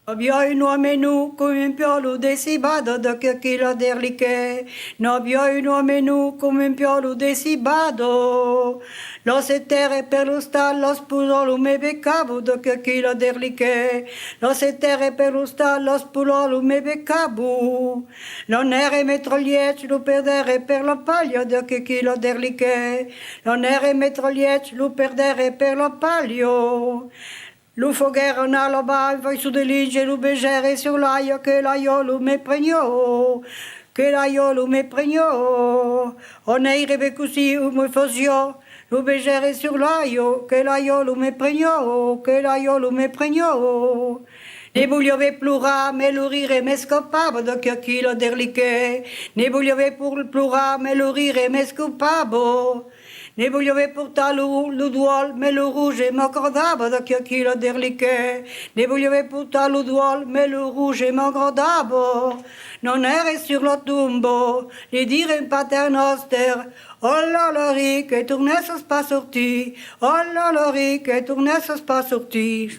Abbiamo menu come un piolo de cibado da che chilo derliche. No abbiamo menu come un piolo de cibado. Los etere per lo stal, los pulolo me becabo da che chilo derliche. Los etere per lo stal, los pulolo me becabo. Non ere metroliec, lo perdere per la paglia da che chilo derliche. Non ere metroliec, lo perdere per la paglio. Lo foguero na la bal, vai su de lige, lo begere sur l'aio, che l'aiolo me pregnò, che l'aiolo me pregnò. On eirebbe così come fosio, lo begere sur l'aio, che l'aiolo me pregnò, che l'aiolo me pregnò. Ne vogliove plura, me lo rire me scopavo da che chilo derliche. Ne vogliove plura, me lo rire me scopavo. Ne vogliove portare lo duol, me lo rouge m'accordava da che chilo derliche. Ne vogliove portare lo duol, me lo rouge m'accordava. Non era sur la tombe, li dire un paternoster. Oh là là, che tournait ça se pas sorti. Oh là là, che tournait ça se pas sorti.